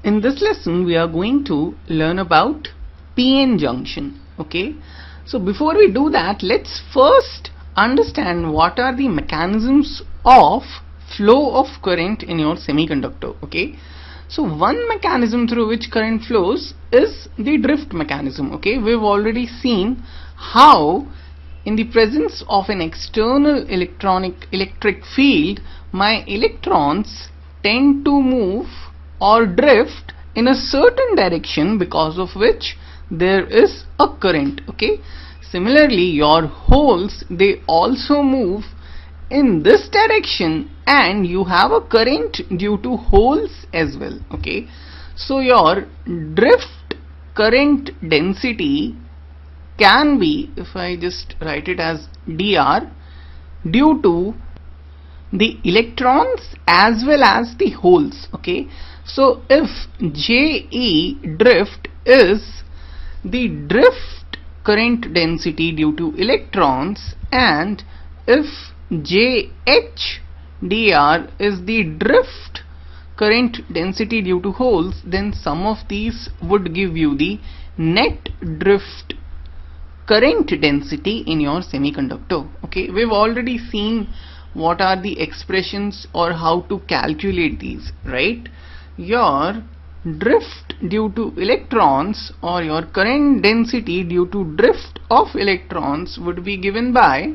In this lesson we are going to learn about p-n junction. Okay, so before we do that, let's first understand what are the mechanisms of flow of current in your semiconductor. Okay, so one mechanism through which current flows is the drift mechanism. Okay, we've already seen how in the presence of an external electric field, my electrons tend to move or drift in a certain direction, because of which there is a current. Okay, similarly your holes, they also move in this direction and you have a current due to holes as well. Okay, so your drift current density can be, if I just write it as dr, due to the electrons as well as the holes. Okay, so if Je drift is the drift current density due to electrons, and if Jh dr is the drift current density due to holes, then sum of these would give you the net drift current density in your semiconductor. Okay, we've already seen what are the expressions or how to calculate these, right? Your drift due to electrons or your current density due to drift of electrons would be given by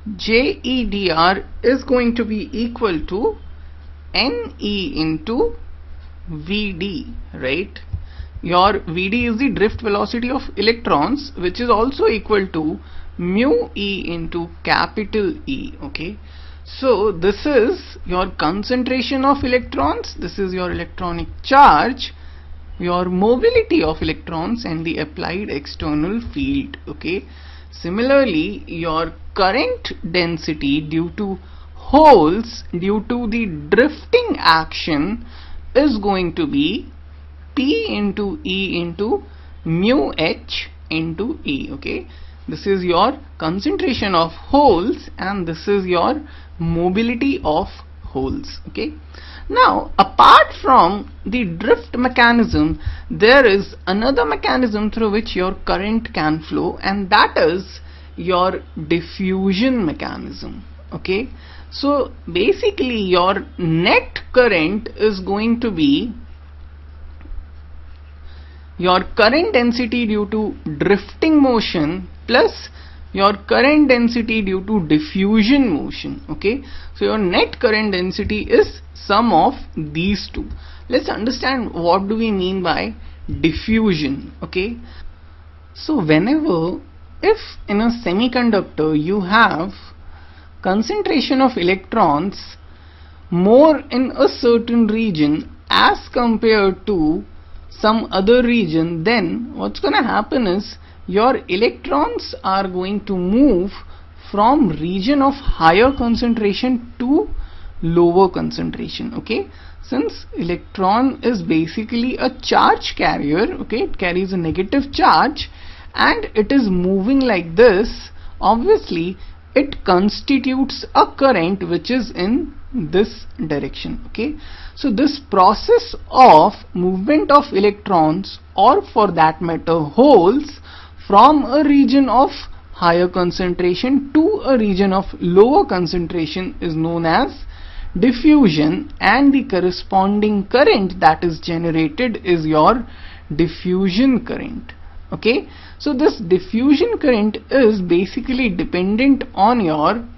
JEdr is going to be equal to Ne into Vd, right? Your Vd is the drift velocity of electrons, which is also equal to mu E into capital E. Okay, so this is your concentration of electrons, this is your electronic charge, your mobility of electrons, and the applied external field. Okay, similarly your current density due to holes due to the drifting action is going to be P into E into mu H into E. Okay, this is your concentration of holes and this is your mobility of holes. Okay, now apart from the drift mechanism, there is another mechanism through which your current can flow, and that is your diffusion mechanism. Okay, so basically your net current is going to be your current density due to drifting motion plus your current density due to diffusion motion. Okay, so your net current density is sum of these two. Let's understand what do we mean by diffusion. Okay, so whenever, if in a semiconductor you have concentration of electrons more in a certain region as compared to some other region, then what's going to happen is your electrons are going to move from region of higher concentration to lower concentration. Okay, since electron is basically a charge carrier, okay, it carries a negative charge and it is moving like this, obviously it constitutes a current which is in this direction. Okay, so this process of movement of electrons, or for that matter holes, from a region of higher concentration to a region of lower concentration is known as diffusion, and the corresponding current that is generated is your diffusion current. Okay, so this diffusion current is basically dependent on your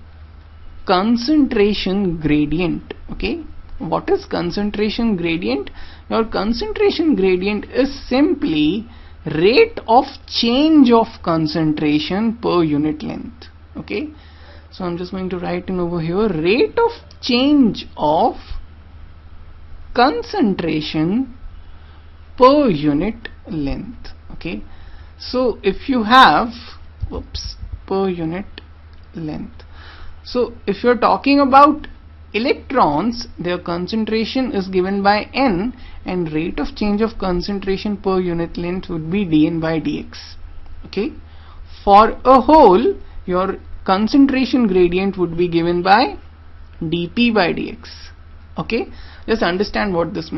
concentration gradient. Okay, what is concentration gradient? Your concentration gradient is simply rate of change of concentration per unit length. Okay, so I'm just going to write in over here, rate of change of concentration per unit length. Okay, so if you have per unit length, so if you're talking about electrons, their concentration is given by N, and rate of change of concentration per unit length would be dN by dx. Okay, for a hole, your concentration gradient would be given by dP by dx. Okay, just understand what this means.